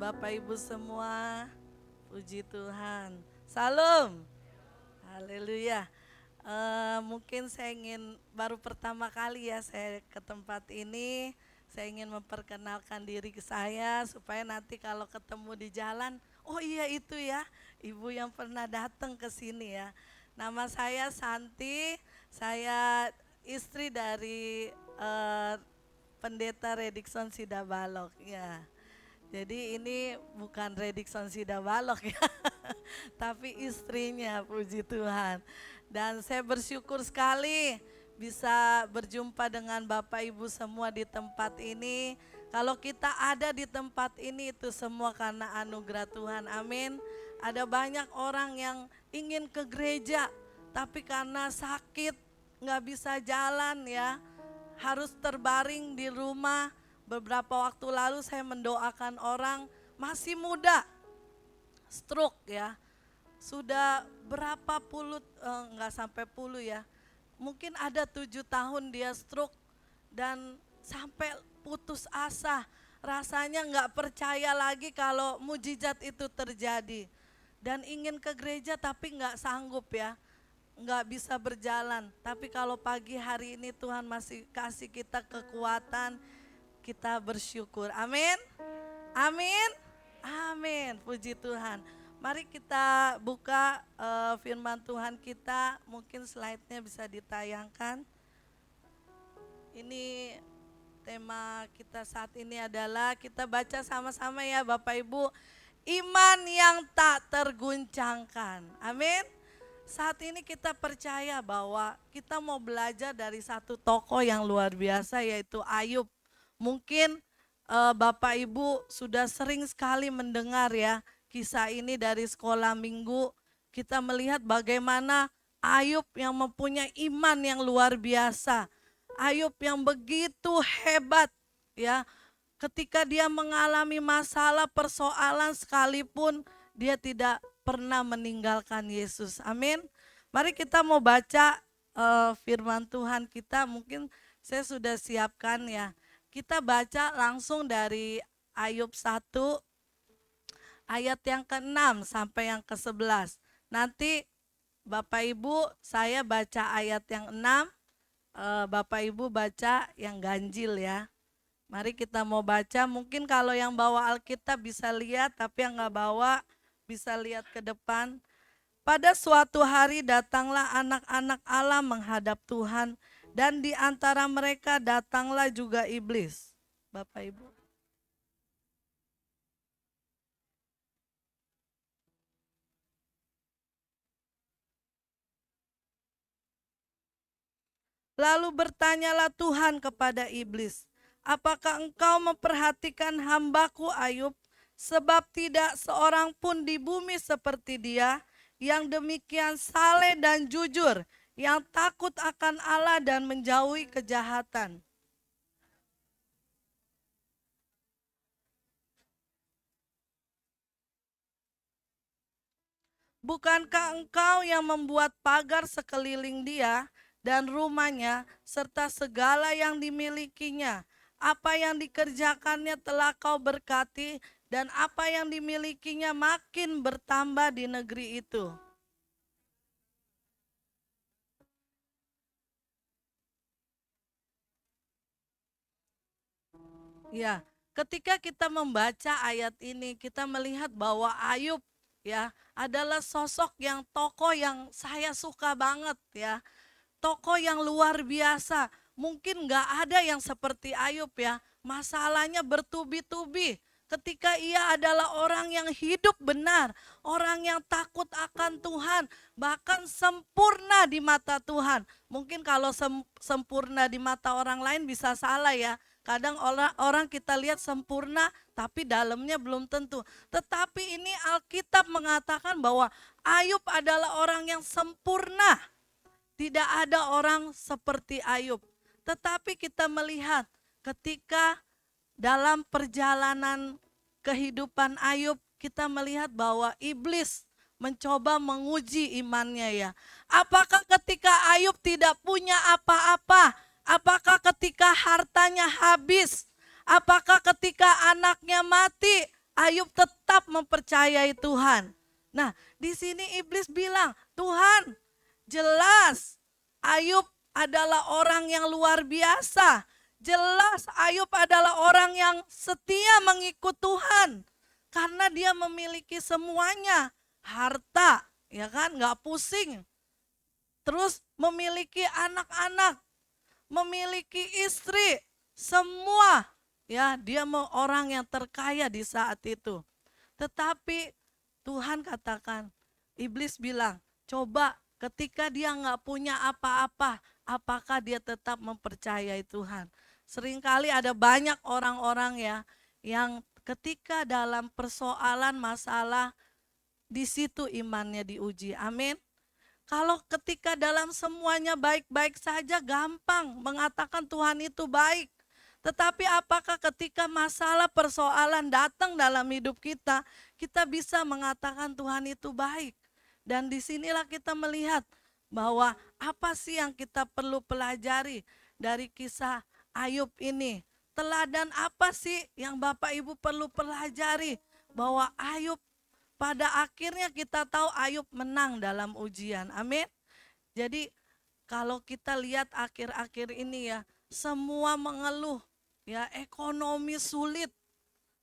Bapak Ibu semua, puji Tuhan. Salam, haleluya. Mungkin saya ingin baru pertama kali ya saya ke tempat ini. Saya ingin memperkenalkan diri saya supaya nanti kalau ketemu di jalan, oh iya itu ya, ibu yang pernah datang ke sini ya. Nama saya Santi, saya istri dari Pendeta Redikson Sidabalok ya. Jadi ini bukan Redikson Sidabalok ya, tapi istrinya, puji Tuhan. Dan saya bersyukur sekali bisa berjumpa dengan Bapak Ibu semua di tempat ini. Kalau kita ada di tempat ini itu semua karena anugerah Tuhan, amin. Ada banyak orang yang ingin ke gereja, tapi karena sakit nggak bisa jalan ya, harus terbaring di rumah. Beberapa waktu lalu saya mendoakan orang masih muda, stroke ya. Sudah berapa puluh, enggak sampai puluh ya. Mungkin ada 7 tahun dia stroke dan sampai putus asa. Rasanya enggak percaya lagi kalau mujizat itu terjadi. Dan ingin ke gereja tapi enggak sanggup ya, nggak bisa berjalan. Tapi kalau pagi hari ini Tuhan masih kasih kita kekuatan, kita bersyukur. Amin. Amin. Amin. Puji Tuhan. Mari kita buka firman Tuhan kita. Mungkin slide-nya bisa ditayangkan. Ini tema kita saat ini adalah kita baca sama-sama ya Bapak Ibu. Iman yang tak terguncangkan. Amin. Saat ini kita percaya bahwa kita mau belajar dari satu tokoh yang luar biasa yaitu Ayub. Mungkin Bapak Ibu sudah sering sekali mendengar ya kisah ini dari sekolah minggu. Kita melihat bagaimana Ayub yang mempunyai iman yang luar biasa. Ayub yang begitu hebat ya. Ketika dia mengalami masalah persoalan sekalipun dia tidak pernah meninggalkan Yesus. Amin. Mari kita mau baca firman Tuhan kita. Mungkin saya sudah siapkan ya. Kita baca langsung dari Ayub 1 ayat yang ke-6 sampai yang ke-11. Nanti Bapak Ibu saya baca ayat yang 6, Bapak Ibu baca yang ganjil ya. Mari kita mau baca, mungkin kalau yang bawa Alkitab bisa lihat, tapi yang nggak bawa bisa lihat ke depan. Pada suatu hari datanglah anak-anak Allah menghadap Tuhan, dan di antara mereka datanglah juga iblis. Bapak Ibu. Lalu bertanyalah Tuhan kepada iblis, apakah engkau memperhatikan hambaku Ayub? Sebab tidak seorang pun di bumi seperti dia, yang demikian saleh dan jujur, yang takut akan Allah dan menjauhi kejahatan. Bukankah engkau yang membuat pagar sekeliling dia dan rumahnya serta segala yang dimilikinya? Apa yang dikerjakannya telah kau berkati dan apa yang dimilikinya makin bertambah di negeri itu. Ya, ketika kita membaca ayat ini, kita melihat bahwa Ayub ya adalah sosok yang tokoh yang saya suka banget ya. Tokoh yang luar biasa. Mungkin nggak ada yang seperti Ayub ya. Masalahnya bertubi-tubi. Ketika ia adalah orang yang hidup benar, orang yang takut akan Tuhan, bahkan sempurna di mata Tuhan. Mungkin kalau sempurna di mata orang lain bisa salah ya. Kadang orang kita lihat sempurna tapi dalamnya belum tentu. Tetapi ini Alkitab mengatakan bahwa Ayub adalah orang yang sempurna. Tidak ada orang seperti Ayub. Tetapi kita melihat ketika dalam perjalanan kehidupan Ayub, kita melihat bahwa iblis mencoba menguji imannya ya. Apakah ketika Ayub tidak punya apa-apa? Apakah ketika hartanya habis? Apakah ketika anaknya mati? Ayub tetap mempercayai Tuhan. Nah, di sini iblis bilang, Tuhan, jelas Ayub adalah orang yang luar biasa. Jelas Ayub adalah orang yang setia mengikut Tuhan. Karena dia memiliki semuanya. Harta, ya kan, gak pusing. Terus memiliki anak-anak, memiliki istri, semua. Ya, dia mau orang yang terkaya di saat itu. Tetapi Tuhan katakan, iblis bilang, coba ketika dia nggak punya apa-apa, apakah dia tetap mempercayai Tuhan? Seringkali ada banyak orang-orang ya, yang ketika dalam persoalan masalah, di situ imannya diuji. Amin. Kalau ketika dalam semuanya baik-baik saja, gampang mengatakan Tuhan itu baik. Tetapi apakah ketika masalah persoalan datang dalam hidup kita, kita bisa mengatakan Tuhan itu baik? Dan disinilah kita melihat bahwa apa sih yang kita perlu pelajari dari kisah Ayub ini. Teladan apa sih yang Bapak Ibu perlu pelajari? Bahwa Ayub, pada akhirnya kita tahu Ayub menang dalam ujian. Amin. Jadi kalau kita lihat akhir-akhir ini ya, semua mengeluh, ya, ekonomi sulit.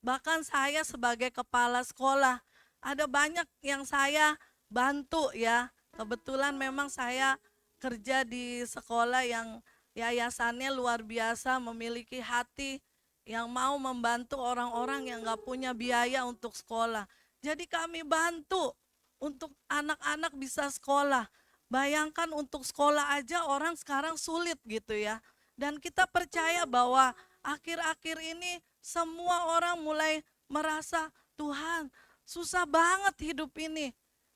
Bahkan saya sebagai kepala sekolah, ada banyak yang saya bantu ya. Kebetulan memang saya kerja di sekolah yang yayasannya luar biasa, memiliki hati yang mau membantu orang-orang yang gak punya biaya untuk sekolah. Jadi kami bantu untuk anak-anak bisa sekolah. Bayangkan untuk sekolah aja orang sekarang sulit gitu ya. Dan kita percaya bahwa akhir-akhir ini semua orang mulai merasa, Tuhan, susah banget hidup ini.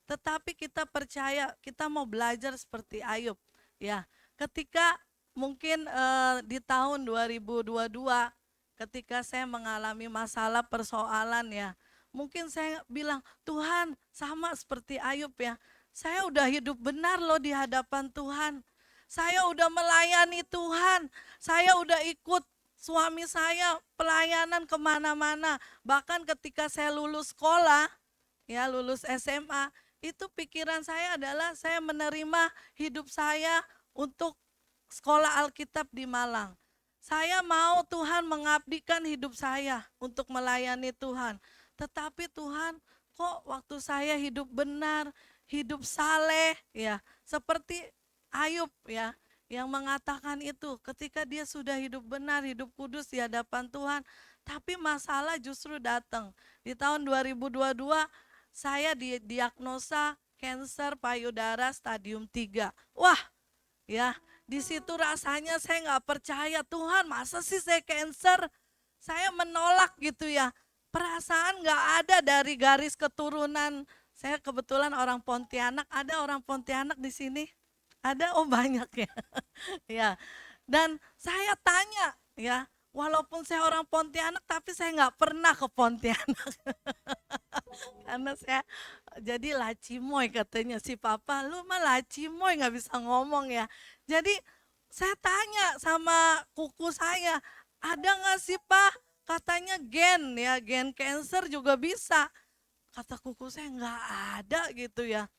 Tetapi kita percaya, kita mau belajar seperti Ayub. Ya, ketika mungkin di tahun 2022, ketika saya mengalami masalah persoalan ya, mungkin saya bilang, Tuhan, sama seperti Ayub ya, saya udah hidup benar loh di hadapan Tuhan. Saya udah melayani Tuhan, saya udah ikut suami saya pelayanan kemana-mana. Bahkan ketika saya lulus sekolah, ya lulus SMA, itu pikiran saya adalah saya menerima hidup saya untuk sekolah Alkitab di Malang. Saya mau Tuhan mengabdikan hidup saya untuk melayani Tuhan. Tetapi Tuhan, kok waktu saya hidup benar, hidup saleh, ya seperti Ayub ya, yang mengatakan itu ketika dia sudah hidup benar, hidup kudus di hadapan Tuhan, tapi masalah justru datang. Di tahun 2022 saya didiagnosa kanker payudara stadium 3. Wah, ya, di situ rasanya saya nggak percaya, Tuhan, masa sih saya kanker? Saya menolak gitu ya. Perasaan nggak ada dari garis keturunan. Saya kebetulan orang Pontianak, ada orang Pontianak di sini? Ada, oh banyak ya. Ya, dan saya tanya ya, walaupun saya orang Pontianak tapi saya nggak pernah ke Pontianak. Karena saya jadi lacimoy katanya si papa, lu mah lacimoy nggak bisa ngomong ya. Jadi saya tanya sama kuku saya, ada nggak sih pak? Katanya gen ya, gen cancer juga bisa. Kata kuku saya nggak ada gitu ya.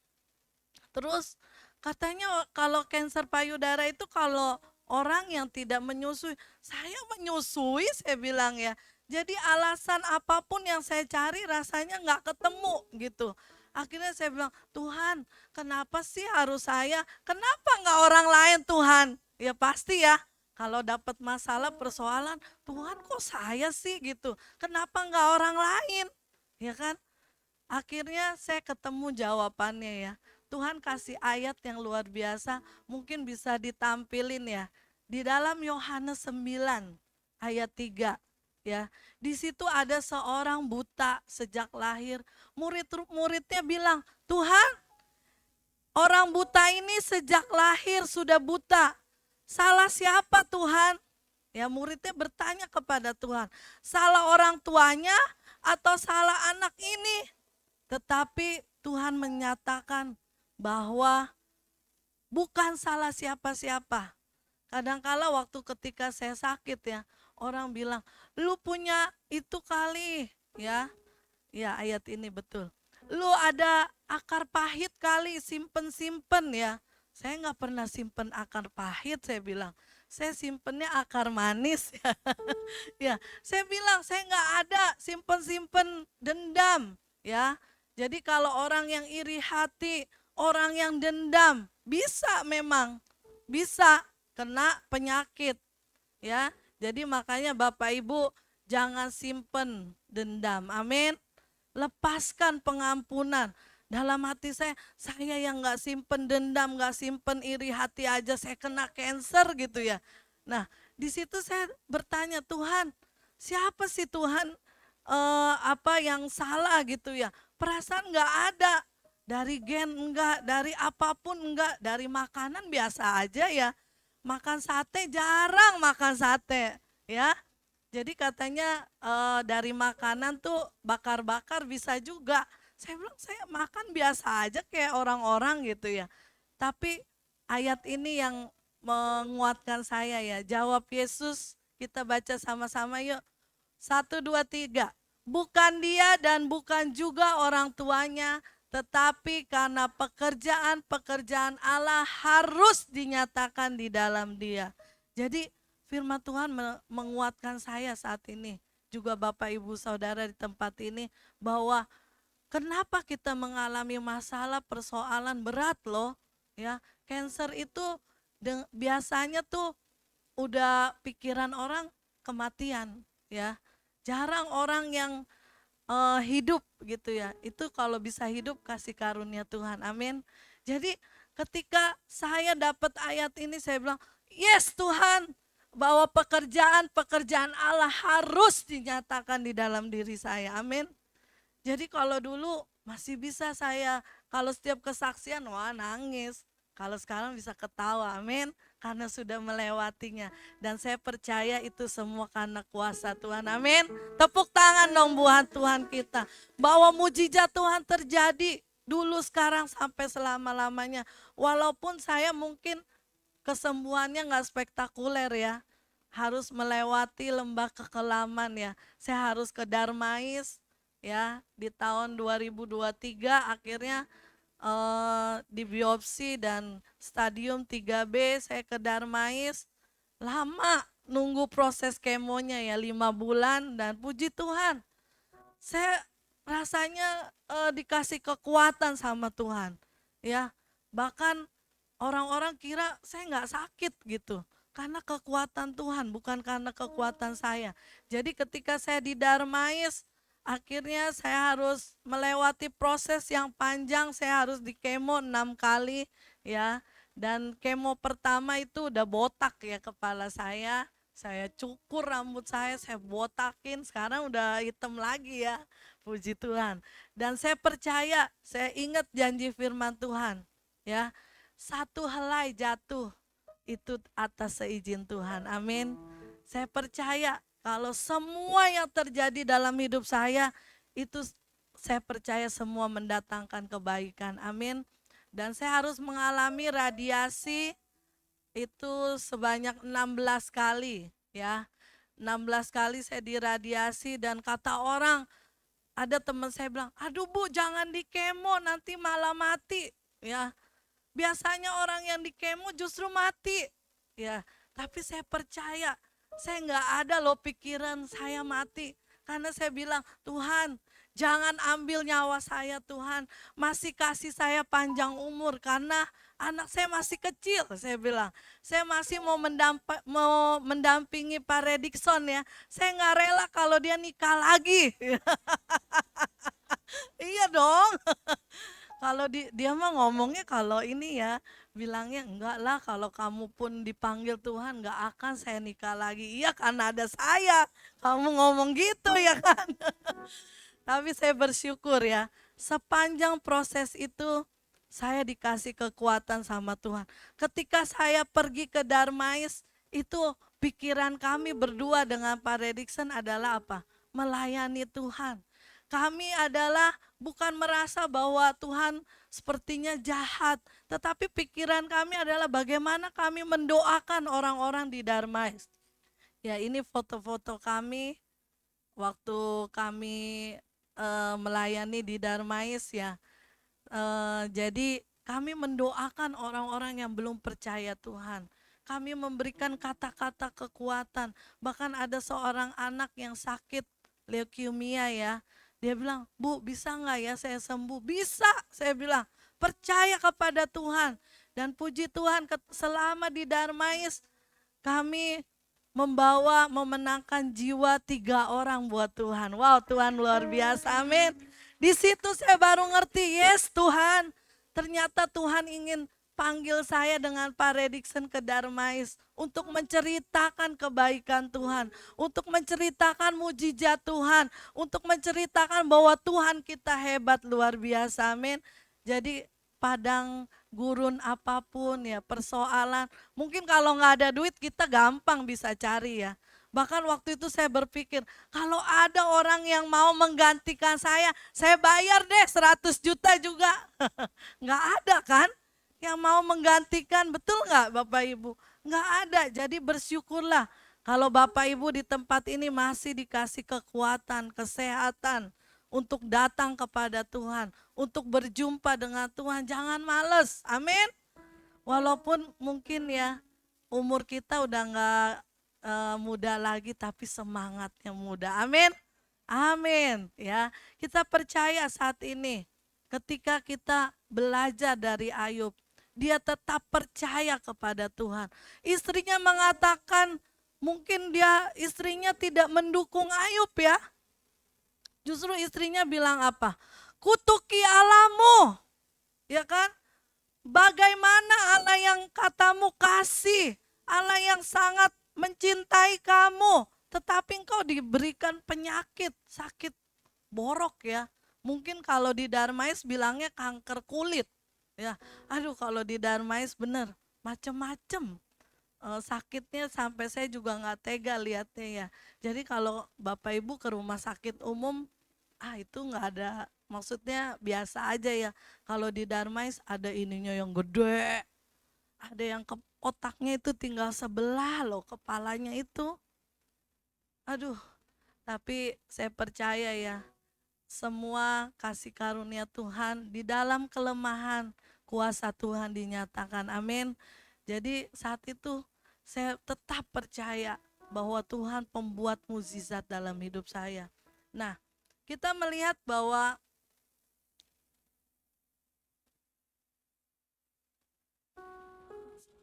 Terus katanya kalau kanker payudara itu kalau orang yang tidak menyusui, saya menyusui saya bilang ya. Jadi alasan apapun yang saya cari rasanya nggak ketemu gitu. Akhirnya saya bilang, Tuhan kenapa sih harus saya? Kenapa nggak orang lain Tuhan? Ya pasti ya, kalau dapat masalah persoalan, Tuhan kok saya sih gitu. Kenapa nggak orang lain? Ya kan? Akhirnya saya ketemu jawabannya ya. Tuhan kasih ayat yang luar biasa, mungkin bisa ditampilin ya. Di dalam Yohanes 9 ayat 3 ya. Di situ ada seorang buta sejak lahir. Murid-muridnya bilang, "Tuhan, orang buta ini sejak lahir sudah buta. Salah siapa Tuhan?" Ya, muridnya bertanya kepada Tuhan, "Salah orang tuanya atau salah anak ini?" Tetapi Tuhan menyatakan bahwa bukan salah siapa-siapa. Kadangkala waktu ketika saya sakit ya, orang bilang, lu punya itu kali ya, Ya, ayat ini betul. Lu ada akar pahit kali, simpen-simpen ya. Saya nggak pernah simpen akar pahit, saya bilang. Saya simpennya akar manis ya. Ya, saya bilang saya nggak ada simpen-simpen dendam ya. Jadi kalau orang yang iri hati, orang yang dendam, bisa memang, bisa kena penyakit ya. Jadi makanya Bapak Ibu jangan simpen dendam. Amin. Lepaskan pengampunan. Dalam hati saya yang nggak simpen dendam, nggak simpen iri hati aja saya kena cancer gitu ya. Nah, di situ saya bertanya, Tuhan, siapa sih Tuhan apa yang salah gitu ya? Perasaan nggak ada, dari gen enggak, dari apapun enggak, dari makanan biasa aja ya. Makan sate jarang makan sate ya. Jadi katanya dari makanan tuh bakar-bakar bisa juga. Saya bilang saya makan biasa aja kayak orang-orang gitu ya. Tapi ayat ini yang menguatkan saya ya. Jawab Yesus, kita baca sama-sama yuk. 1, 2, 3. Bukan dia dan bukan juga orang tuanya, tetapi karena pekerjaan-pekerjaan Allah harus dinyatakan di dalam dia. Jadi firman Tuhan menguatkan saya saat ini, juga Bapak Ibu Saudara di tempat ini, bahwa kenapa kita mengalami masalah persoalan berat loh, ya. Cancer itu biasanya tuh udah pikiran orang kematian, ya. Jarang orang yang hidup gitu ya. Itu kalau bisa hidup kasih karunia Tuhan. Amin. Jadi ketika saya dapat ayat ini saya bilang, yes Tuhan, bahwa pekerjaan-pekerjaan Allah harus dinyatakan di dalam diri saya. Amin. Jadi kalau dulu masih bisa saya, kalau setiap kesaksian wah nangis. Kalau sekarang bisa ketawa, amin. Karena sudah melewatinya. Dan saya percaya itu semua karena kuasa Tuhan, amin. Tepuk tangan dong buat Tuhan kita. Bahwa mujizat Tuhan terjadi dulu, sekarang, sampai selama-lamanya. Walaupun saya mungkin kesembuhannya gak spektakuler ya. Harus melewati lembah kekelaman ya. Saya harus ke Darmais ya, di tahun 2023 akhirnya dibiopsi dan stadium 3B saya ke Darmais. Lama nunggu proses kemonya ya 5 bulan dan puji Tuhan. Saya rasanya dikasih kekuatan sama Tuhan. Ya, bahkan orang-orang kira saya nggak sakit gitu. Karena kekuatan Tuhan, bukan karena kekuatan saya. Jadi ketika saya di Darmais, akhirnya saya harus melewati proses yang panjang, saya harus di kemo 6 kali ya. Dan kemo pertama itu udah botak ya kepala saya cukur rambut saya botakin, sekarang udah hitam lagi ya, puji Tuhan. Dan saya percaya, saya ingat janji firman Tuhan ya, satu helai jatuh itu atas seizin Tuhan, amin. Saya percaya kalau semua yang terjadi dalam hidup saya itu saya percaya semua mendatangkan kebaikan, amin. Dan saya harus mengalami radiasi itu sebanyak 16 kali ya. 16 kali saya diradiasi dan kata orang, ada teman saya bilang, aduh Bu jangan di kemo nanti malah mati ya. Biasanya orang yang di kemo justru mati ya. Tapi saya percaya, saya nggak ada loh pikiran saya mati. Karena saya bilang, Tuhan jangan ambil nyawa saya Tuhan, masih kasih saya panjang umur karena anak saya masih kecil. Saya bilang, saya masih mau mendampingi Pak Redikson ya, saya nggak rela kalau dia nikah lagi. Iya dong. Kalau dia mah ngomongnya kalau ini ya, bilangnya enggak lah kalau kamu pun dipanggil Tuhan enggak akan saya nikah lagi. Iya karena ada saya, kamu ngomong gitu ya kan. Tapi saya bersyukur ya, sepanjang proses itu saya dikasih kekuatan sama Tuhan. Ketika saya pergi ke Darmais, itu pikiran kami berdua dengan Pak Redikson adalah apa? Melayani Tuhan. Kami adalah bukan merasa bahwa Tuhan sepertinya jahat, tetapi pikiran kami adalah bagaimana kami mendoakan orang-orang di Darmais. Ya ini foto-foto kami waktu kami melayani di Darmais ya. Jadi kami mendoakan orang-orang yang belum percaya Tuhan. Kami memberikan kata-kata kekuatan. Bahkan ada seorang anak yang sakit leukemia ya. Dia bilang, "Bu, bisa nggak ya saya sembuh?" "Bisa," saya bilang. "Percaya kepada Tuhan." Dan puji Tuhan selama di Darmais kami membawa memenangkan jiwa 3 orang buat Tuhan. Wow, Tuhan luar biasa. Amin. Di situ saya baru ngerti, yes Tuhan. Ternyata Tuhan ingin panggil saya dengan Pak Rediksen ke Darmais untuk menceritakan kebaikan Tuhan, untuk menceritakan mujizat Tuhan, untuk menceritakan bahwa Tuhan kita hebat luar biasa. Amin. Jadi padang gurun apapun ya, persoalan, mungkin kalau nggak ada duit kita gampang bisa cari ya. Bahkan waktu itu saya berpikir, kalau ada orang yang mau menggantikan saya bayar deh 100 juta juga. Nggak ada kan yang mau menggantikan, betul nggak Bapak Ibu? Nggak ada, jadi bersyukurlah kalau Bapak Ibu di tempat ini masih dikasih kekuatan, kesehatan untuk datang kepada Tuhan, untuk berjumpa dengan Tuhan. Jangan males, amin. Walaupun mungkin ya umur kita udah nggak muda lagi, tapi semangatnya muda, amin. Amin ya. Kita percaya saat ini ketika kita belajar dari Ayub, dia tetap percaya kepada Tuhan. Istrinya mengatakan mungkin istrinya tidak mendukung Ayub ya. Justru istrinya bilang apa? "Kutuki Allahmu." Ya kan? Bagaimana Allah yang katamu kasih, Allah yang sangat mencintai kamu, tetapi engkau diberikan penyakit, sakit borok ya. Mungkin kalau di Darmais bilangnya kanker kulit. Ya, aduh kalau di Darmais bener, macem-macem. Sakitnya sampai saya juga nggak tega lihatnya ya. Jadi kalau Bapak Ibu ke rumah sakit umum, itu nggak ada, maksudnya biasa aja ya. Kalau di Darmais ada ininya yang gede, ada yang otaknya itu tinggal sebelah loh kepalanya itu. Aduh, tapi saya percaya ya, semua kasih karunia Tuhan di dalam kelemahan, kuasa Tuhan dinyatakan. Amin. Jadi saat itu saya tetap percaya bahwa Tuhan pembuat mukjizat dalam hidup saya. Nah, kita melihat bahwa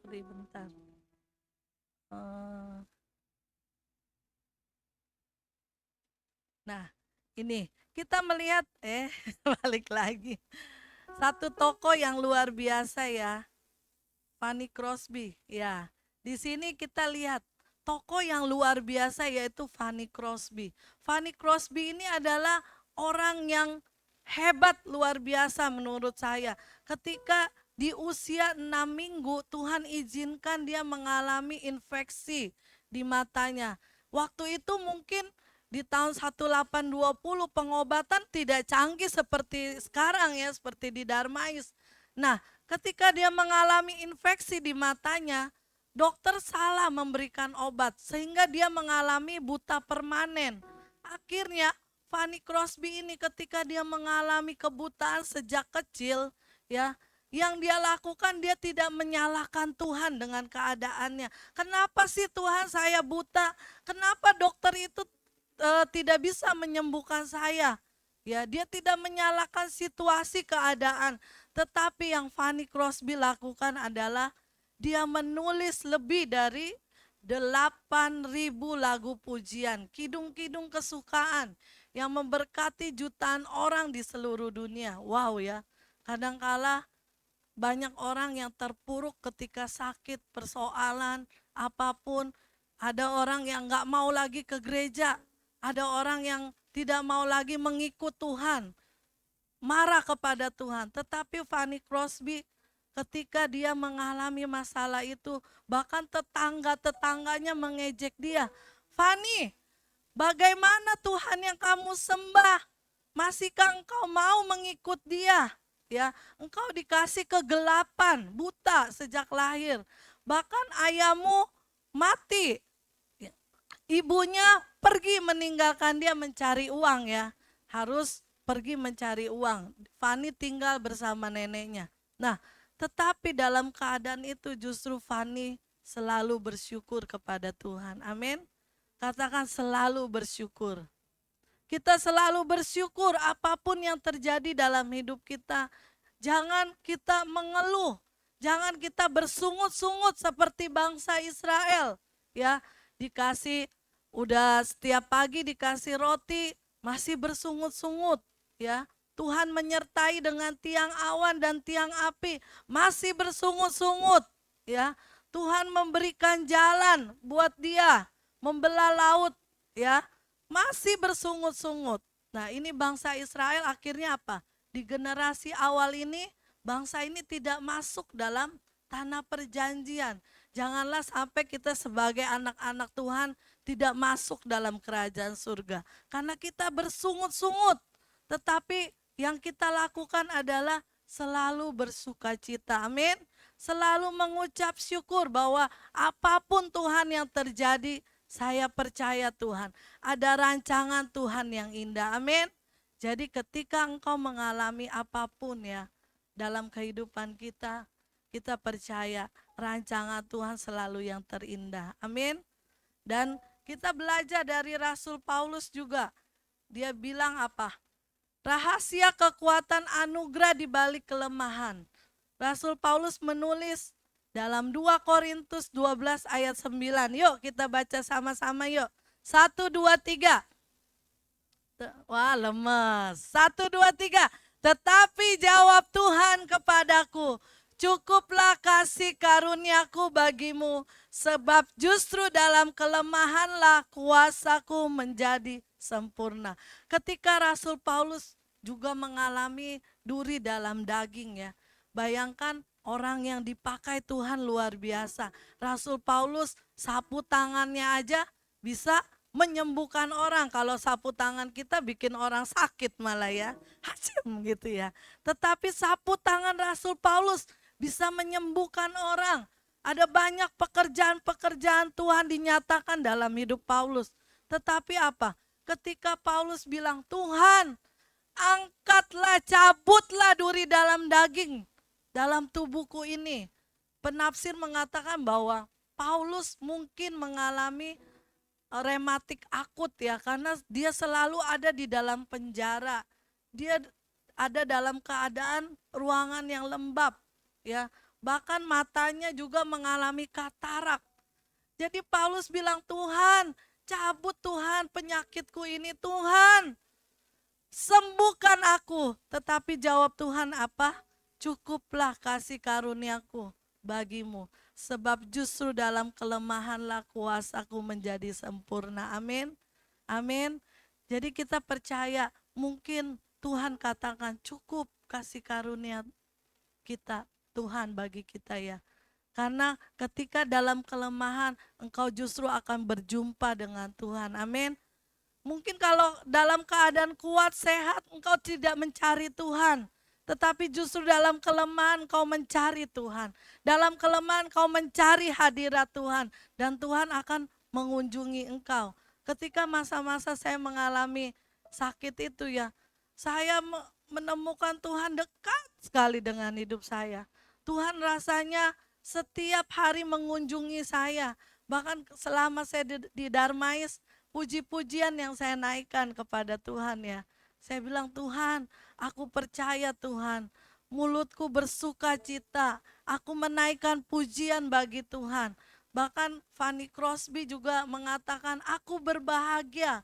bentar. Nah, ini kita melihat balik lagi. Satu tokoh yang luar biasa ya, Fanny Crosby. Ya, di sini kita lihat tokoh yang luar biasa yaitu Fanny Crosby. Fanny Crosby ini adalah orang yang hebat luar biasa menurut saya. Ketika di usia 6 minggu Tuhan izinkan dia mengalami infeksi di matanya. Waktu itu mungkin di tahun 1820 pengobatan tidak canggih seperti sekarang ya, seperti di Darmais. Nah, ketika dia mengalami infeksi di matanya, dokter salah memberikan obat sehingga dia mengalami buta permanen. Akhirnya Fanny Crosby ini ketika dia mengalami kebutaan sejak kecil ya, yang dia lakukan dia tidak menyalahkan Tuhan dengan keadaannya. Kenapa sih Tuhan saya buta? Kenapa dokter itu tidak bisa menyembuhkan saya? Ya, dia tidak menyalahkan situasi keadaan, tetapi yang Fanny Crosby lakukan adalah dia menulis lebih dari 8.000 lagu pujian, kidung-kidung kesukaan yang memberkati jutaan orang di seluruh dunia. Wow ya, kadangkala banyak orang yang terpuruk ketika sakit, persoalan, apapun. Ada orang yang gak mau lagi ke gereja, ada orang yang tidak mau lagi mengikut Tuhan, marah kepada Tuhan. Tetapi Fanny Crosby ketika dia mengalami masalah itu, bahkan tetangga-tetangganya mengejek dia. "Fanny, bagaimana Tuhan yang kamu sembah? Masihkah engkau mau mengikut dia? Ya, engkau dikasih kegelapan, buta sejak lahir. Bahkan ayahmu mati. Ibunya pergi meninggalkan dia mencari uang ya. harus pergi mencari uang. Fani tinggal bersama neneknya. Nah, tetapi dalam keadaan itu justru Fani selalu bersyukur kepada Tuhan. Amin. Katakan selalu bersyukur. Kita selalu bersyukur apapun yang terjadi dalam hidup kita. Jangan kita mengeluh, jangan kita bersungut-sungut seperti bangsa Israel. Ya, dikasih udah setiap pagi dikasih roti, masih bersungut-sungut, ya. Tuhan menyertai dengan tiang awan dan tiang api, masih bersungut-sungut, ya. Tuhan memberikan jalan buat dia, membelah laut, ya. Masih bersungut-sungut. Nah, ini bangsa Israel akhirnya apa? Di generasi awal ini, bangsa ini tidak masuk dalam tanah perjanjian. Janganlah sampai kita sebagai anak-anak Tuhan tidak masuk dalam kerajaan surga. Karena kita bersungut-sungut. Tetapi yang kita lakukan adalah selalu bersuka cita. Amin. Selalu mengucap syukur bahwa apapun Tuhan yang terjadi, saya percaya Tuhan, ada rancangan Tuhan yang indah. Amin. Jadi ketika engkau mengalami apapun ya dalam kehidupan kita, kita percaya rancangan Tuhan selalu yang terindah. Amin. Dan kita belajar dari Rasul Paulus juga. Dia bilang apa? Rahasia kekuatan anugerah di balik kelemahan. Rasul Paulus menulis dalam 2 Korintus 12 ayat 9. Yuk kita baca sama-sama yuk. 1, 2, 3. Wah lemes. 1, 2, 3. Tetapi jawab Tuhan kepadaku, cukuplah kasih karuniaku bagimu, sebab justru dalam kelemahanlah kuasaku menjadi sempurna. Ketika Rasul Paulus juga mengalami duri dalam daging ya. Bayangkan orang yang dipakai Tuhan luar biasa. Rasul Paulus sapu tangannya aja bisa menyembuhkan orang. Kalau sapu tangan kita bikin orang sakit malah ya. Hacem gitu ya. Tetapi sapu tangan Rasul Paulus bisa menyembuhkan orang. Ada banyak pekerjaan-pekerjaan Tuhan dinyatakan dalam hidup Paulus. Tetapi apa? Ketika Paulus bilang, Tuhan angkatlah, cabutlah duri dalam daging. Dalam tubuhku ini, penafsir mengatakan bahwa Paulus mungkin mengalami rematik akut ya, karena dia selalu ada di dalam penjara. Dia ada dalam keadaan ruangan yang lembab ya, bahkan matanya juga mengalami katarak. Jadi Paulus bilang, Tuhan, cabut Tuhan penyakitku ini, Tuhan, sembuhkan aku. Tetapi jawab Tuhan apa? Cukuplah kasih karuniaku bagimu, sebab justru dalam kelemahanlah kuasaku menjadi sempurna. Amin. Amin. Jadi kita percaya mungkin Tuhan katakan cukup kasih karunia kita, Tuhan bagi kita ya. Karena ketika dalam kelemahan engkau justru akan berjumpa dengan Tuhan. Amin. Mungkin kalau dalam keadaan kuat, sehat, engkau tidak mencari Tuhan. Tetapi justru dalam kelemahan kau mencari Tuhan. Dalam kelemahan kau mencari hadirat Tuhan. Dan Tuhan akan mengunjungi engkau. Ketika masa-masa saya mengalami sakit itu ya, saya menemukan Tuhan dekat sekali dengan hidup saya. Tuhan rasanya setiap hari mengunjungi saya. Bahkan selama saya di Darmais, puji-pujian yang saya naikkan kepada Tuhan ya. Saya bilang, Tuhan, aku percaya Tuhan, mulutku bersuka cita, aku menaikkan pujian bagi Tuhan. Bahkan Fanny Crosby juga mengatakan, aku berbahagia,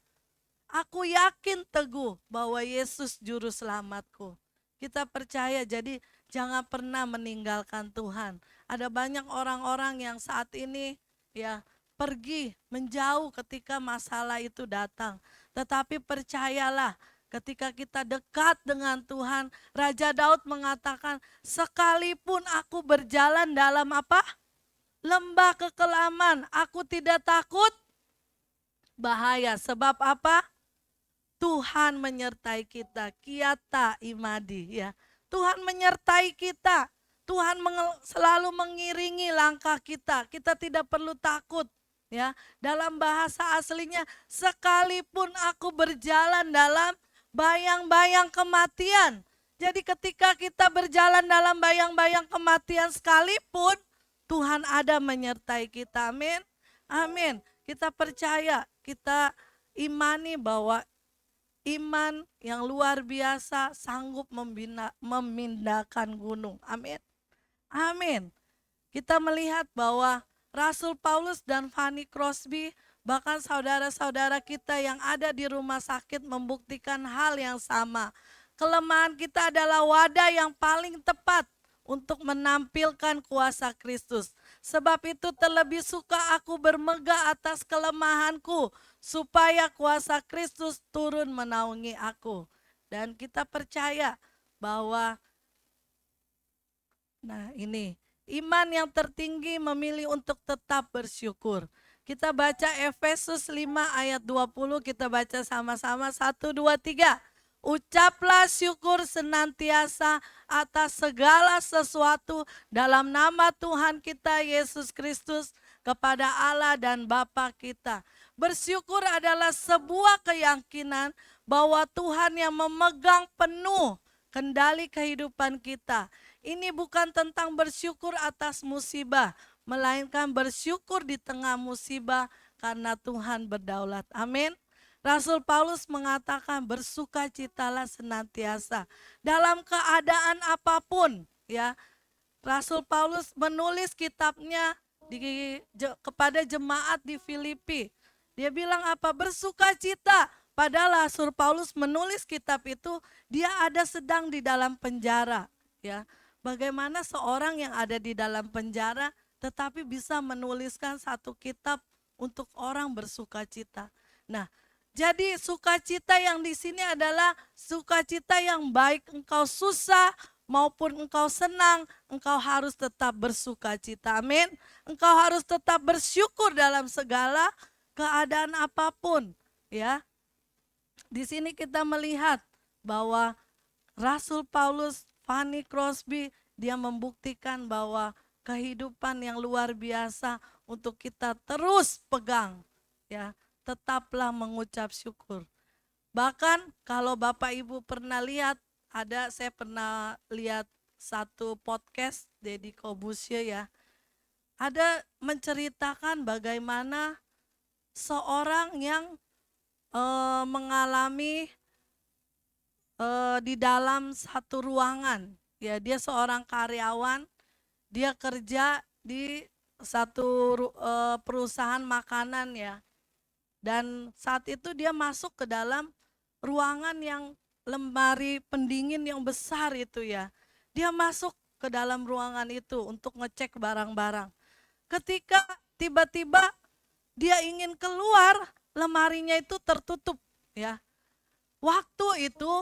aku yakin teguh bahwa Yesus juru selamatku. Kita percaya, jadi jangan pernah meninggalkan Tuhan. Ada banyak orang-orang yang saat ini ya pergi menjauh ketika masalah itu datang. Tetapi percayalah, ketika kita dekat dengan Tuhan, Raja Daud mengatakan, sekalipun aku berjalan dalam apa? Lembah kekelaman, aku tidak takut bahaya. Sebab apa? Tuhan menyertai kita, kiata imadi ya. Tuhan menyertai kita. Tuhan selalu mengiringi langkah kita. Kita tidak perlu takut ya. Dalam bahasa aslinya, sekalipun aku berjalan dalam bayang-bayang kematian. Jadi ketika kita berjalan dalam bayang-bayang kematian sekalipun, Tuhan ada menyertai kita. Amin. Amin. Kita percaya, kita imani bahwa iman yang luar biasa sanggup memindahkan gunung. Amin. Amin. Kita melihat bahwa Rasul Paulus dan Fanny Crosby, bahkan saudara-saudara kita yang ada di rumah sakit membuktikan hal yang sama. Kelemahan kita adalah wadah yang paling tepat untuk menampilkan kuasa Kristus. Sebab itu terlebih suka aku bermegah atas kelemahanku, supaya kuasa Kristus turun menaungi aku. Dan kita percaya bahwa, nah ini, iman yang tertinggi memilih untuk tetap bersyukur. Kita baca Efesus 5 ayat 20, kita baca sama-sama 1, 2, 3. Ucaplah syukur senantiasa atas segala sesuatu dalam nama Tuhan kita Yesus Kristus kepada Allah dan Bapa kita. Bersyukur adalah sebuah keyakinan bahwa Tuhan yang memegang penuh kendali kehidupan kita. Ini bukan tentang bersyukur atas musibah, melainkan bersyukur di tengah musibah karena Tuhan berdaulat. Amin. Rasul Paulus mengatakan bersukacitalah senantiasa dalam keadaan apapun, ya. Rasul Paulus menulis kitabnya kepada jemaat di Filipi. Dia bilang apa? Bersukacita. Padahal Rasul Paulus menulis kitab itu, dia ada sedang di dalam penjara, ya. Bagaimana seorang yang ada di dalam penjara tetapi bisa menuliskan satu kitab untuk orang bersukacita. Nah, jadi sukacita yang di sini adalah sukacita yang baik engkau susah maupun engkau senang, engkau harus tetap bersukacita. Amin. Engkau harus tetap bersyukur dalam segala keadaan apapun, ya. Di sini kita melihat bahwa Rasul Paulus, Fanny Crosby, dia membuktikan bahwa kehidupan yang luar biasa untuk kita terus pegang, ya. Tetaplah mengucap syukur. Bahkan kalau Bapak Ibu pernah lihat, saya pernah lihat satu podcast Deddy Corbuzier, ya. Ada menceritakan bagaimana seorang yang mengalami di dalam satu ruangan, ya. Dia seorang karyawan, dia kerja di satu perusahaan makanan, ya. Dan saat itu dia masuk ke dalam ruangan yang lemari pendingin yang besar itu, ya. Dia masuk ke dalam ruangan itu untuk ngecek barang-barang. Ketika tiba-tiba dia ingin keluar, lemarinya itu tertutup, ya. Waktu itu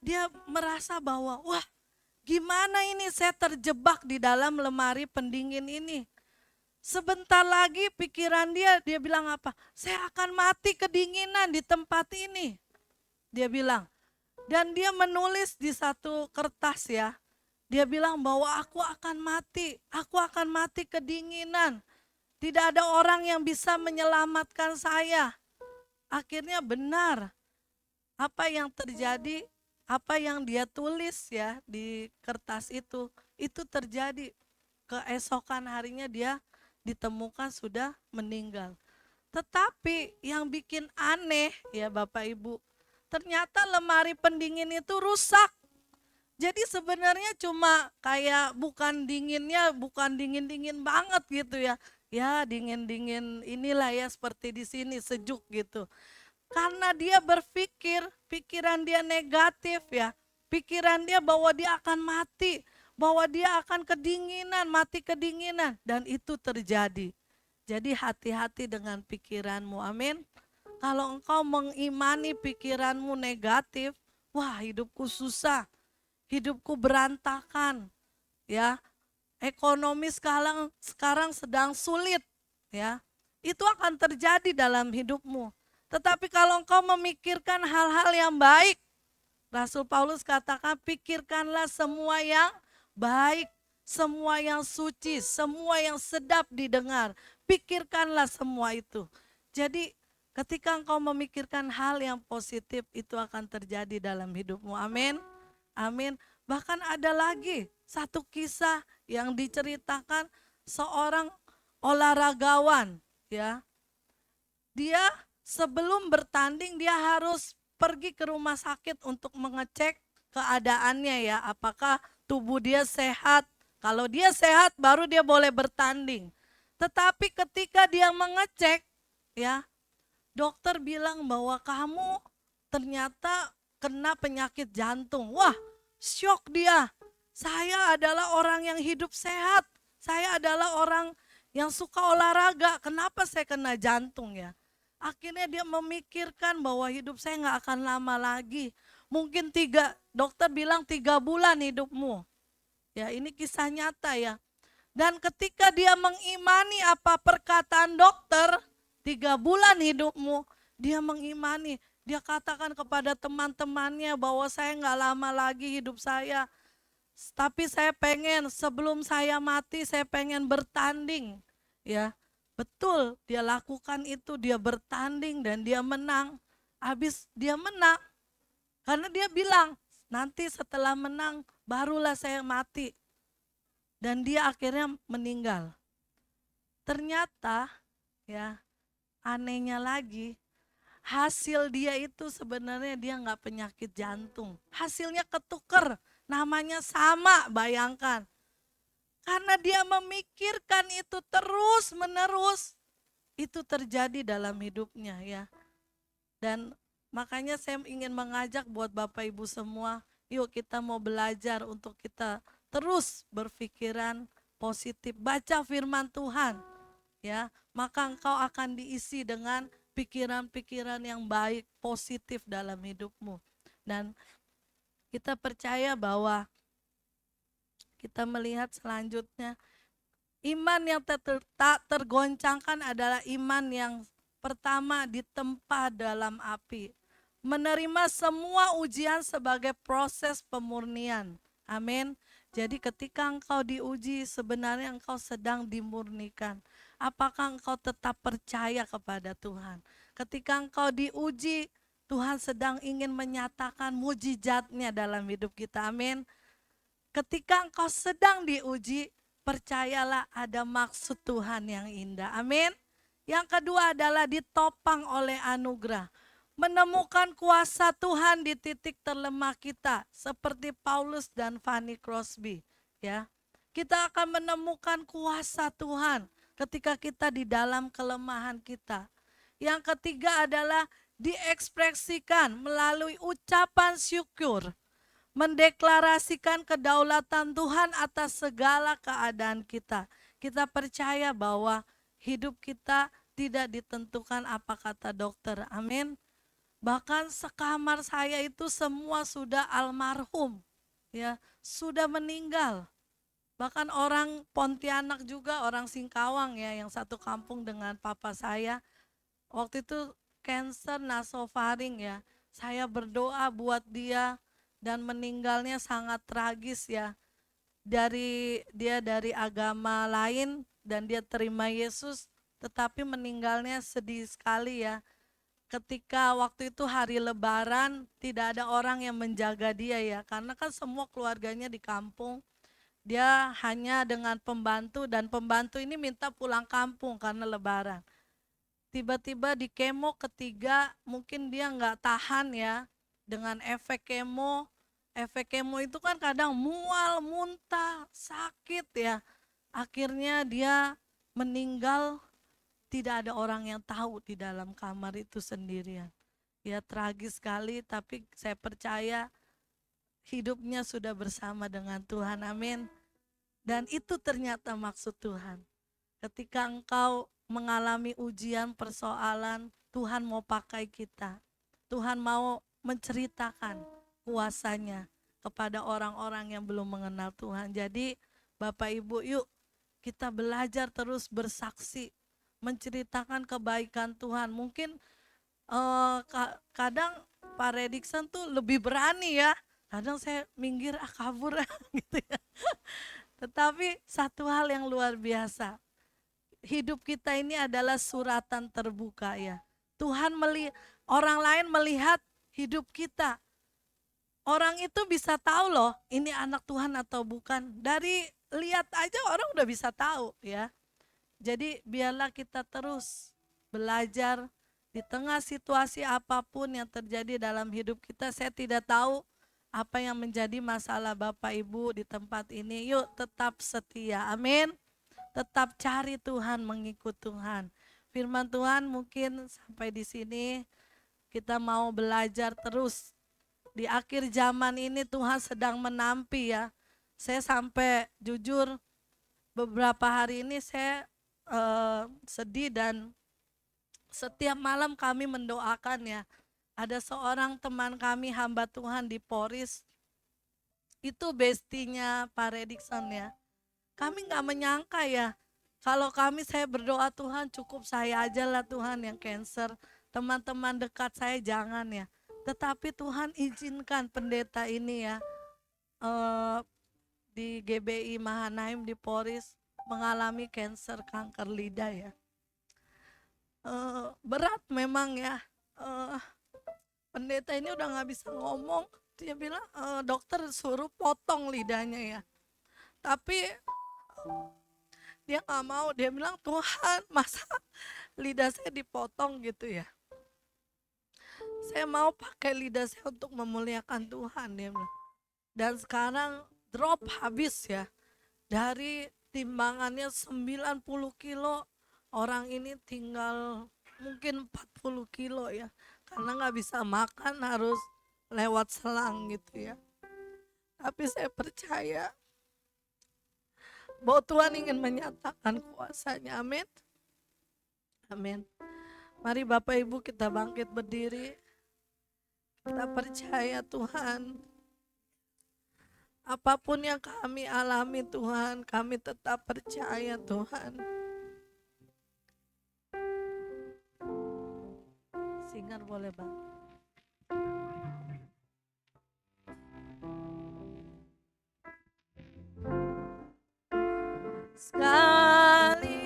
dia merasa bahwa, wah, gimana ini saya terjebak di dalam lemari pendingin ini. Sebentar lagi pikiran dia bilang apa? Saya akan mati kedinginan di tempat ini. Dia bilang. Dan dia menulis di satu kertas, ya. Dia bilang bahwa aku akan mati kedinginan. Tidak ada orang yang bisa menyelamatkan saya. Akhirnya benar. Apa yang terjadi, apa yang dia tulis, ya, di kertas itu terjadi. Keesokan harinya dia ditemukan sudah meninggal. Tetapi yang bikin aneh, ya Bapak Ibu, ternyata lemari pendingin itu rusak. Jadi sebenarnya cuma kayak bukan dingin-dingin banget gitu, ya. Ya dingin-dingin inilah, ya, seperti di sini sejuk gitu. Karena dia berpikir, pikiran dia negatif, ya. Pikiran dia bahwa dia akan mati, bahwa dia akan mati kedinginan, dan itu terjadi. Jadi hati-hati dengan pikiranmu, amin. Kalau engkau mengimani pikiranmu negatif, wah, hidupku susah, hidupku berantakan, ya. Ekonomi sekarang sedang sulit, ya. Itu akan terjadi dalam hidupmu. Tetapi kalau engkau memikirkan hal-hal yang baik, Rasul Paulus katakan pikirkanlah semua yang baik, semua yang suci, semua yang sedap didengar. Pikirkanlah semua itu. Jadi Ketika engkau memikirkan hal yang positif, itu akan terjadi dalam hidupmu. Amin. Amin. Bahkan ada lagi satu kisah yang diceritakan seorang olahragawan, ya. Dia sebelum bertanding dia harus pergi ke rumah sakit untuk mengecek keadaannya, ya, apakah tubuh dia sehat. Kalau dia sehat baru dia boleh bertanding. Tetapi ketika dia mengecek, ya, dokter bilang bahwa kamu ternyata kena penyakit jantung. Wah, syok dia. Saya adalah orang yang hidup sehat. Saya adalah orang yang suka olahraga. Kenapa saya kena jantung, ya? Akhirnya dia memikirkan bahwa hidup saya nggak akan lama lagi. Mungkin dokter bilang 3 bulan hidupmu. Ya, ini kisah nyata, ya. Dan ketika dia mengimani apa perkataan dokter, 3 bulan hidupmu, dia mengimani. Dia katakan kepada teman-temannya bahwa saya nggak lama lagi hidup saya. Tapi saya pengen sebelum saya mati, saya pengen bertanding. Ya, betul, dia lakukan itu, dia bertanding dan dia menang. Habis dia menang, karena dia bilang, nanti setelah menang barulah saya mati. Dan dia akhirnya meninggal. Ternyata, ya, anehnya lagi, hasil dia itu sebenarnya dia nggak penyakit jantung. Hasilnya ketuker, namanya sama, bayangkan. Karena dia memikirkan itu terus menerus, itu terjadi dalam hidupnya, ya. Dan makanya saya ingin mengajak buat Bapak Ibu semua, yuk kita mau belajar untuk kita terus berpikiran positif. Baca firman Tuhan, ya, maka engkau akan diisi dengan pikiran-pikiran yang baik, positif dalam hidupmu. Dan kita percaya bahwa kita melihat selanjutnya, iman yang tak tergoncangkan adalah iman yang pertama ditempa dalam api. Menerima semua ujian sebagai proses pemurnian. Amin. Jadi ketika engkau diuji, sebenarnya engkau sedang dimurnikan. Apakah engkau tetap percaya kepada Tuhan? Ketika engkau diuji, Tuhan sedang ingin menyatakan mujizatnya dalam hidup kita. Amin. Ketika engkau sedang diuji, percayalah ada maksud Tuhan yang indah. Amin. Yang kedua adalah ditopang oleh anugerah. Menemukan kuasa Tuhan di titik terlemah kita, seperti Paulus dan Fanny Crosby, ya. Kita akan menemukan kuasa Tuhan ketika kita di dalam kelemahan kita. Yang ketiga adalah diekspresikan melalui ucapan syukur, mendeklarasikan kedaulatan Tuhan atas segala keadaan kita. Kita percaya bahwa hidup kita tidak ditentukan apa kata dokter. Amin. Bahkan sekamar saya itu semua sudah almarhum, ya, sudah meninggal. Bahkan orang Pontianak juga, orang Singkawang, ya, yang satu kampung dengan papa saya. Waktu itu cancer nasofaring, ya. Saya berdoa buat dia dan meninggalnya sangat tragis, ya. Dia dari agama lain dan dia terima Yesus, tetapi meninggalnya sedih sekali, ya. Ketika waktu itu hari Lebaran, tidak ada orang yang menjaga dia, ya, karena kan semua keluarganya di kampung. Dia hanya dengan pembantu, dan pembantu ini minta pulang kampung karena Lebaran. Tiba-tiba di kemo ketiga, mungkin dia nggak tahan, ya, dengan efek kemo. Efek kemo itu kan kadang mual, muntah, sakit, ya. Akhirnya dia meninggal. Tidak ada orang yang tahu di dalam kamar itu sendirian. Ya, tragis sekali, tapi saya percaya hidupnya sudah bersama dengan Tuhan. Amin. Dan itu ternyata maksud Tuhan. Ketika engkau mengalami ujian, persoalan, Tuhan mau pakai kita. Tuhan mau menceritakan kuasanya kepada orang-orang yang belum mengenal Tuhan. Jadi Bapak Ibu, yuk kita belajar terus bersaksi, menceritakan kebaikan Tuhan. Mungkin kadang Pak Redikson tuh lebih berani, ya. Kadang saya minggir, kabur gitu, ya. Tetapi satu hal yang luar biasa, hidup kita ini adalah suratan terbuka, ya. orang lain melihat hidup kita. Orang itu bisa tahu loh ini anak Tuhan atau bukan. Dari lihat aja orang udah bisa tahu ya. Jadi biarlah kita terus belajar di tengah situasi apapun yang terjadi dalam hidup kita. Saya tidak tahu apa yang menjadi masalah Bapak Ibu di tempat ini. Yuk tetap setia, amin. Tetap cari Tuhan, mengikut Tuhan. Firman Tuhan mungkin sampai di sini kita mau belajar terus. Di akhir zaman ini Tuhan sedang menampi ya. Saya sampai jujur beberapa hari ini saya sedih dan setiap malam kami mendoakan ya. Ada seorang teman kami hamba Tuhan di Poris. Itu bestinya Pak Redikson ya. Kami gak menyangka ya. Kalau saya berdoa Tuhan cukup saya aja lah Tuhan yang cancer. Teman-teman dekat saya jangan ya. Tetapi Tuhan izinkan pendeta ini ya di GBI Mahanaim di Poris mengalami kanker lidah ya. Berat memang ya. Pendeta ini udah gak bisa ngomong. Dia bilang dokter suruh potong lidahnya ya. Tapi dia gak mau. Dia bilang Tuhan masa lidah saya dipotong gitu ya. Saya mau pakai lidah saya untuk memuliakan Tuhan dia bilang. Dan sekarang drop habis ya. Dari timbangannya 90 kilo. Orang ini tinggal mungkin 40 kilo ya. Karena gak bisa makan harus lewat selang gitu ya. Tapi saya percaya bahwa Tuhan ingin menyatakan kuasanya, amin. Amin. Mari Bapak Ibu kita bangkit berdiri. Kita percaya Tuhan, apapun yang kami alami Tuhan, kami tetap percaya Tuhan. Singer boleh Bang. Sekali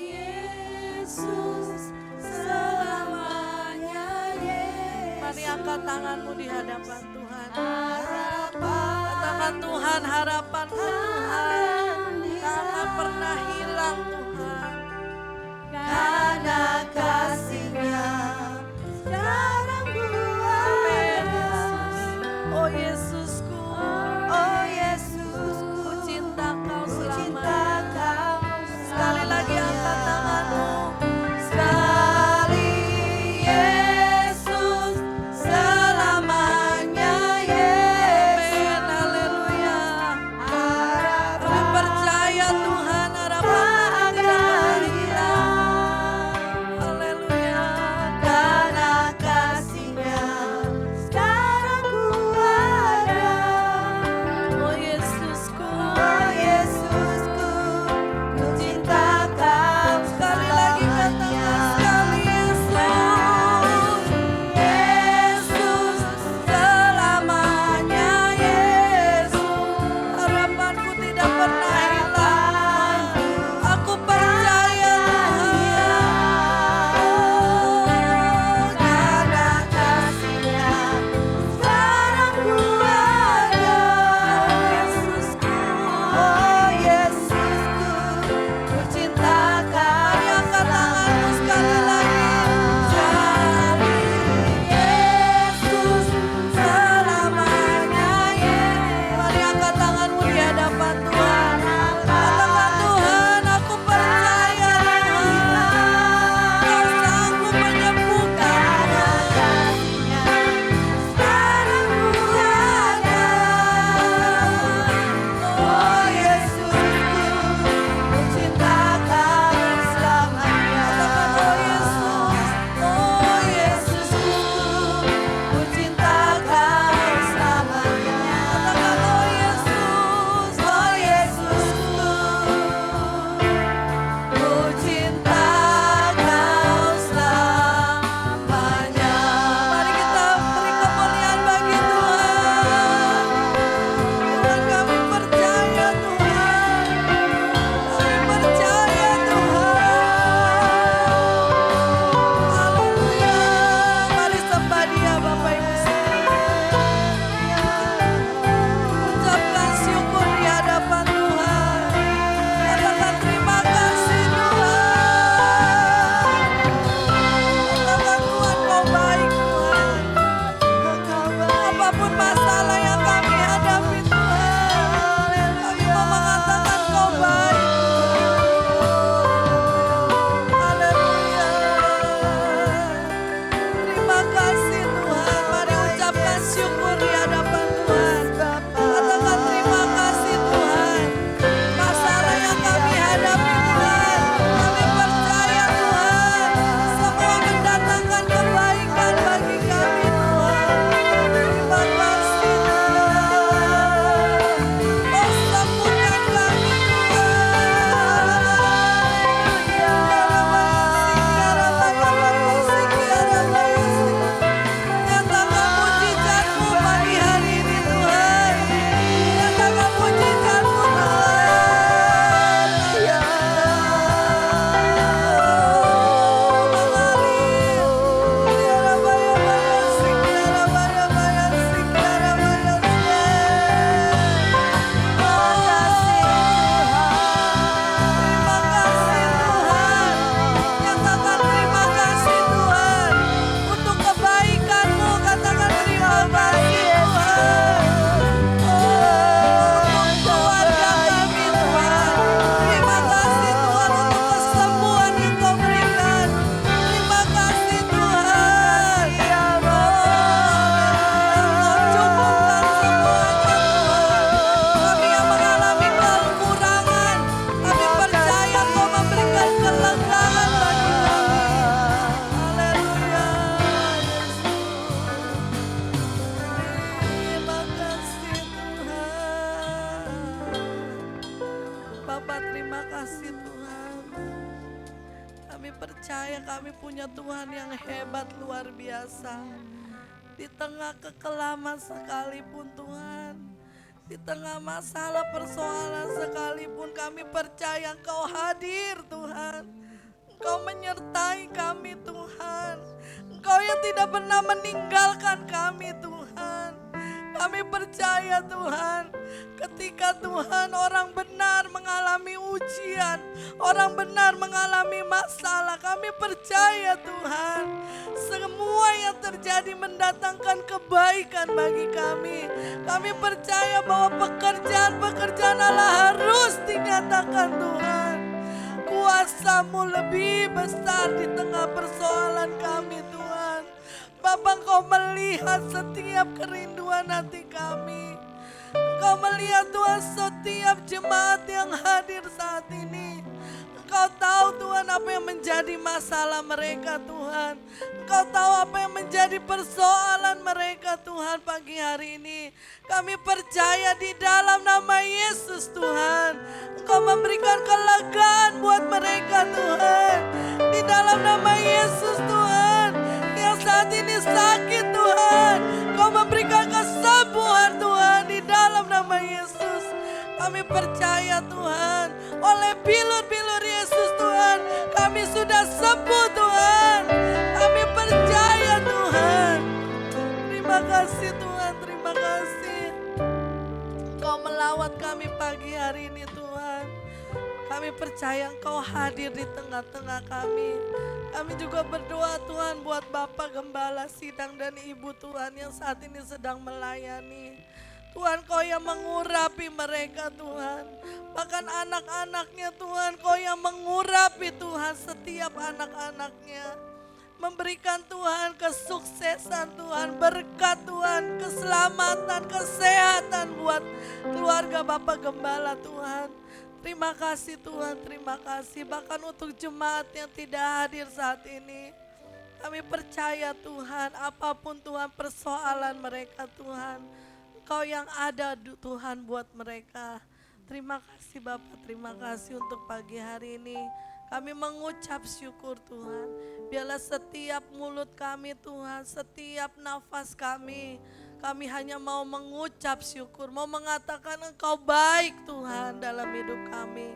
Yesus selamanya Yesus. Mari angkat tanganmu di hadapan Tuhan. Katakan Tuhan harapanku Tuhan. Jangan pernah hilang Tuhan. Karena kasih-Nya sekarang buatnya. Oh Yesusku, oh Yesusku, ku cinta Kau selamanya. Sekali lagi angkat tanganmu. Sekali Yesus selamanya Yesus. percaya kami punya Tuhan yang hebat luar biasa. Di tengah kekelaman sekalipun Tuhan, di tengah masalah persoalan sekalipun kami percaya Engkau hadir Tuhan. Engkau menyertai kami Tuhan. Engkau yang tidak pernah meninggalkan kami Tuhan. Kami percaya Tuhan, ketika Tuhan orang benar mengalami ujian, orang benar mengalami masalah, kami percaya Tuhan, semua yang terjadi mendatangkan kebaikan bagi kami. Kami percaya bahwa pekerjaan-pekerjaan Allah harus dinyatakan Tuhan. Kuasa-Mu lebih besar di tengah persoalan kami Tuhan. Bapa, Engkau melihat setiap kerinduan hati kami. Engkau melihat Tuhan setiap jemaat yang hadir saat ini. Engkau tahu Tuhan apa yang menjadi masalah mereka Tuhan. Engkau tahu apa yang menjadi persoalan mereka Tuhan pagi hari ini. Kami percaya di dalam nama Yesus Tuhan, Engkau memberikan kelegaan buat mereka Tuhan. Di dalam nama Yesus Tuhan, yang saat ini sakit Tuhan, Engkau memberikan kesembuhan Tuhan di dalam nama Yesus. Kami percaya Tuhan, oleh bilur-bilur Yesus Tuhan, kami sudah sembuh Tuhan. Kami percaya Tuhan. Terima kasih Tuhan, terima kasih. Engkau melawat kami pagi hari ini Tuhan. Kami percaya Engkau hadir di tengah-tengah kami. Kami juga berdoa Tuhan buat Bapak Gembala Sidang dan Ibu Tuhan yang saat ini sedang melayani. Tuhan, Kau yang mengurapi mereka Tuhan. Bahkan anak-anaknya Tuhan, Kau yang mengurapi Tuhan setiap anak-anaknya. Memberikan Tuhan kesuksesan Tuhan, berkat Tuhan, keselamatan, kesehatan buat keluarga Bapak Gembala Tuhan. Terima kasih Tuhan, terima kasih. Bahkan untuk jemaat yang tidak hadir saat ini, kami percaya Tuhan, apapun Tuhan persoalan mereka Tuhan, Engkau yang ada Tuhan buat mereka. Terima kasih Bapak, terima kasih untuk pagi hari ini. Kami mengucap syukur Tuhan. Biarlah setiap mulut kami Tuhan, setiap nafas kami hanya mau mengucap syukur, mau mengatakan Engkau baik Tuhan dalam hidup kami.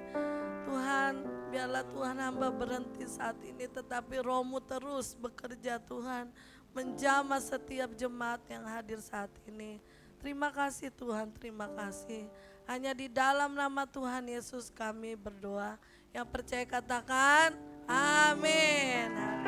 Tuhan, biarlah Tuhan hamba berhenti saat ini, tetapi Roh-Mu terus bekerja Tuhan, menjamah setiap jemaat yang hadir saat ini. Terima kasih Tuhan, terima kasih. Hanya di dalam nama Tuhan Yesus kami berdoa. Yang percaya katakan amin.